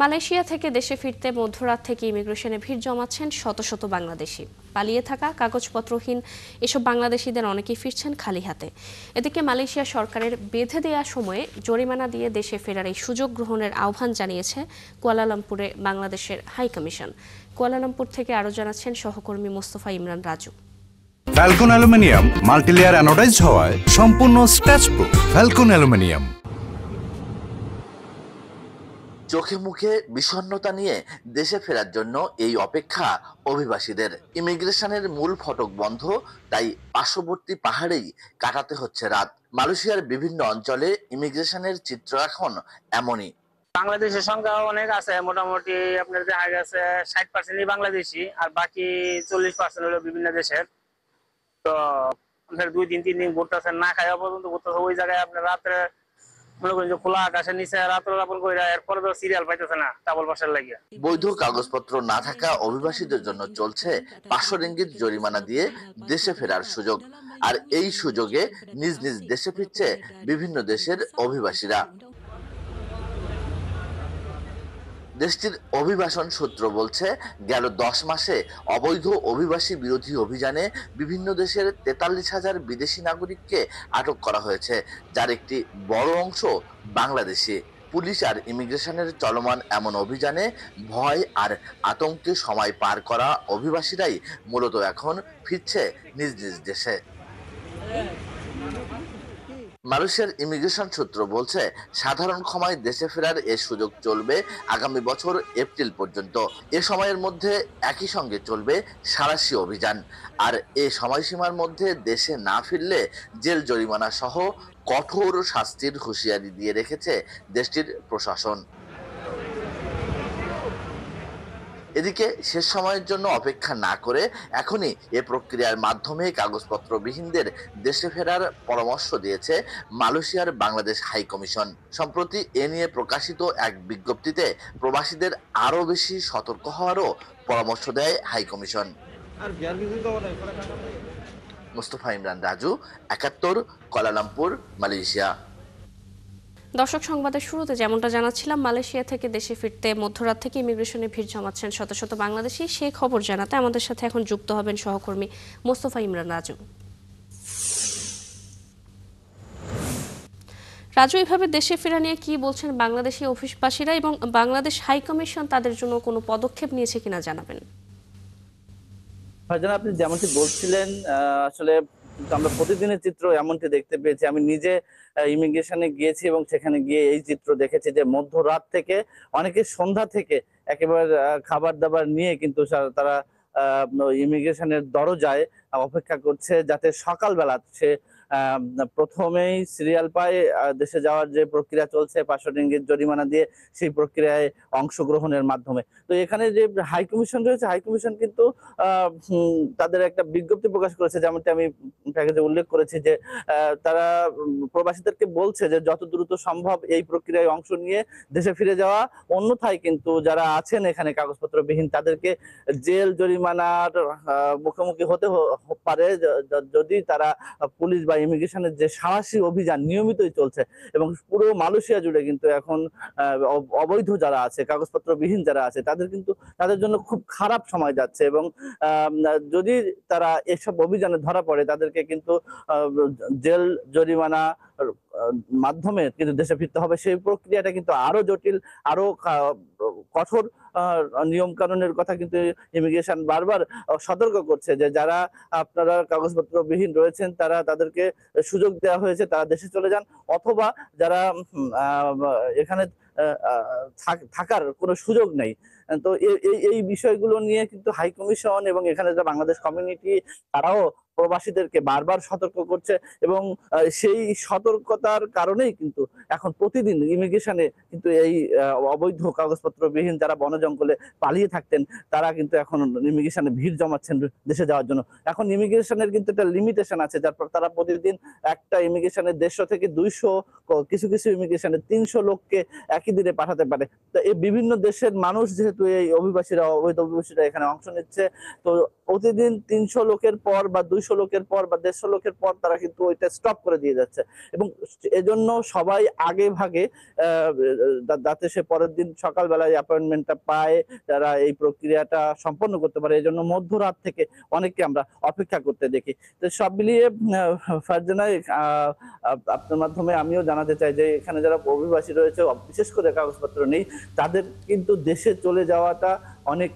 Malaysia থেকে দেশে ফিরতে মধ্যরাত থেকে ইমিগ্রেশনে ভিড় জমাচ্ছেন শত শত বাংলাদেশি। পালিয়ে থাকা কাগজপত্রহীন এসব বাংলাদেশিদের অনেকেই ফিরছেন খালি হাতে। এদিকে মালয়েশিয়া সরকারের বেঁধে দেওয়া সময়ে জরিমানা দিয়ে দেশে ফেরার এই সুযোগ গ্রহণের আহ্বান জানিয়েছে কুয়ালালামপুরে বাংলাদেশের হাই কমিশন। কুয়ালালামপুর থেকে আরও জানাচ্ছেন সহকর্মী Mostafa Imran Raju. Falcon aluminium multilayer anodised হওয়ায় সম্পূর্ণ স্ক্র্যাচ প্রুফ। Falcon aluminium. চোখে মুখে বিষণ্ণতা নিয়ে দেশে ফেরার জন্য এই অপেক্ষা অভিবাসীদের। ইমিগ্রেশনের মূল ফটক বন্ধ, তাই পার্শ্ববর্তী পাহাড়েই কাটাতে হচ্ছে রাত। মালয়েশিয়ার বিভিন্ন অঞ্চলে ইমিগ্রেশনের চিত্র এখন এমনই। বাংলাদেশের সংখ্যা অনেক আছে, মোটামুটি আপনার দেখা গেছে 60% বাংলাদেশি, আর বাকি 40% হলো বিভিন্ন দেশের। তো আপনার 2-3 দিন ঘুরতেছে, না খাওয়া পর্যন্ত ঘুরতেছে। ওই জায়গায় আপনার রাত্রে মনে করেন যে খোলা আকাশের নিচে রাত্র যাপন করে, এরপরে তো সিরিয়াল পাইতেছে না ডাবল বাসার লাগিয়া। বৈধ কাগজপত্র না থাকা অভিবাসীদের জন্য চলছে 500 রিঙ্গিত জরিমানা দিয়ে দেশে ফেরার সুযোগ। আর এই সুযোগে নিজ নিজ দেশে ফিরছে বিভিন্ন দেশের অভিবাসীরা। দেশটির অভিবাসন সূত্র বলছে, গেল 10 মাসে অবৈধ অভিবাসী বিরোধী অভিযানে বিভিন্ন দেশের 43,000 বিদেশি নাগরিককে আটক করা হয়েছে, যার একটি বড় অংশ বাংলাদেশি। পুলিশ আর ইমিগ্রেশনের চলমান এমন অভিযানে ভয় আর আতঙ্কে সময় পার করা অভিবাসীরাই মূলত এখন ফিরছে নিজ নিজ দেশে। মালয়েশিয়ার ইমিগ্রেশন সূত্র বলছে, সাধারণ ক্ষমায় দেশে ফেরার এ সুযোগ চলবে আগামী বছর এপ্রিল পর্যন্ত। এ সময়ের মধ্যে একই সঙ্গে চলবে সাঁড়াশি অভিযান। আর এ সময়সীমার মধ্যে দেশে না ফিরলে জেল জরিমানা সহ কঠোর শাস্তির হুঁশিয়ারি দিয়ে রেখেছে দেশটির প্রশাসন। এদিকে শেষ সময়ের জন্য অপেক্ষা না করে এখনই এ প্রক্রিয়ার মাধ্যমে কাগজপত্রবিহীনদের দেশে ফেরার পরামর্শ দিয়েছে মালয়েশিয়ার বাংলাদেশ হাই কমিশন। সম্প্রতি এ নিয়ে প্রকাশিত এক বিজ্ঞপ্তিতে প্রবাসীদের আরও বেশি সতর্ক হওয়ারও পরামর্শ দেয় high commission. Mostafa Imran Raju, 71, Kuala Lumpur, Malaysia. দর্শক, সংবাদের শুরুতে যেমনটা জানাচ্ছিলাম, মালয়েশিয়া থেকে দেশে ফিরতে মধ্যরাত থেকে ইমিগ্রেশনে ভিড় জমাচ্ছেন শত শত বাংলাদেশি। সেই খবর জানাতে আমাদের সাথে এখন যুক্ত হবেন সহকর্মী মোস্তফা ইমরান রাজু। রাজু, এইভাবে দেশে ফেরা নিয়ে কি বলছেন বাংলাদেশি অভিবাসীরা, এবং বাংলাদেশ হাই কমিশন তাদের জন্য কোনো পদক্ষেপ নিয়েছে কিনা জানাবেন। ভাইজান, আপনি যেমনটি বলছিলেন, আসলে আমরা প্রতিদিনের চিত্র এমনটি দেখতে পেয়েছি। আমি নিজে ইমিগ্রেশনে গিয়েছি এবং সেখানে গিয়ে এই চিত্র দেখেছি যে মধ্যরাত থেকে অনেকে সন্ধ্যা থেকে একেবারে খাবার দাবার নিয়ে কিন্তু তারা ইমিগ্রেশনের দরজায় অপেক্ষা করছে, যাতে সকালবেলা সে প্রথমেই সিরিয়াল পায়। দেশে যাওয়ার যে প্রক্রিয়া চলছে 500 রিঙ্গিত জরিমানা দিয়ে, সেই প্রক্রিয়ায় অংশগ্রহণের মাধ্যমে। তো এখানে যে হাই কমিশন রয়েছে, হাই কমিশন কিন্তু তাদের একটা বিজ্ঞপ্তি প্রকাশ করেছে, যেমনটি আমি প্যাকেজে উল্লেখ করেছি, যে তারা প্রবাসীদেরকে বলছে যে যত দ্রুত সম্ভব এই প্রক্রিয়ায় অংশ নিয়ে দেশে ফিরে যাওয়া। অন্যথায় কিন্তু যারা আছেন এখানে কাগজপত্রবিহীন, তাদেরকে জেল জরিমানার মুখোমুখি হতে পারে যদি তারা পুলিশ বা ইমিগ্রেশনের যে সাহসী অভিযান নিয়মিতই চলছে। এবং পুরো মালয়েশিয়া জুড়ে কিন্তু এখন অবৈধ যারা আছে, কাগজপত্রবিহীন যারা আছে, তাদের জন্য খুব খারাপ সময় যাচ্ছে। এবং যদি তারা এসব অভিযানে ধরা পড়ে, তাদেরকে কিন্তু জেল জরিমানা মাধ্যমে কিন্তু দেশে ফিরতে হবে। সেই প্রক্রিয়াটা কিন্তু আরো জটিল, আরো কঠোর নিয়ম কানুনের কথা কিন্তু ইমিগ্রেশন বারবার সতর্ক করছে, যে যারা আপনারা কাগজপত্রবিহীন রয়েছেন তাদেরকে সুযোগ দেওয়া হয়েছে, তারা দেশে চলে যান, অথবা যারা এখানে থাকার কোনো সুযোগ নেই। তো এই বিষয়গুলো নিয়ে কিন্তু হাই কমিশন এবং এখানে যারা বাংলাদেশ কমিউনিটি, তারাও প্রবাসীদেরকে বারবার সতর্ক করছে। এবং সেই সতর্কতার কারণেই কিন্তু এখন প্রতিদিন ইমিগ্রেশনে কিন্তু এই অবৈধ কাগজপত্রবিহীন যারা বন জঙ্গলে পালিয়ে থাকতেন, তারা কিন্তু এখন ইমিগ্রেশনে ভিড় জমাচ্ছেন দেশে যাওয়ার জন্য। এখন ইমিগ্রেশনের কিন্তু একটা লিমিটেশন আছে, যার পর তারা প্রতিদিন একটা ইমিগ্রেশনে 150 থেকে 200, কিছু কিছু ইমিগ্রেশনে 300 লোককে একই দিনে পাঠাতে পারে। তো এই বিভিন্ন দেশের মানুষ যেহেতু এই অভিবাসীরা, অবৈধ অভিবাসীরা এখানে অংশ নিচ্ছে, তো প্রতিদিন 300 লোকের পর বা 200 লোকের পর বা 150 লোকের পর তারা কিন্তু ওইটা স্টপ করে দিয়ে যাচ্ছে, এবং এজন্য সবাই আগে ভাগে যাতে সে পরের দিন সকালবেলায় অ্যাপয়েন্টমেন্টটা পায়, তারা এই প্রক্রিয়াটা সম্পন্ন করতে পারে, এজন্য মধ্যরাত থেকে অনেককে আমরা অপেক্ষা করতে দেখি। তো সব মিলিয়ে ফারজানা, আপনার মাধ্যমে আমিও জানাতে চাই যে এখানে যারা অভিবাসী রয়েছে, বিশেষ করে কাগজপত্র নেই, তাদের কিন্তু দেশে চলে যাওয়াটা অনেক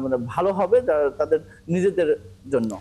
মানে ভালো হবে তাদের নিজেদের জন্য।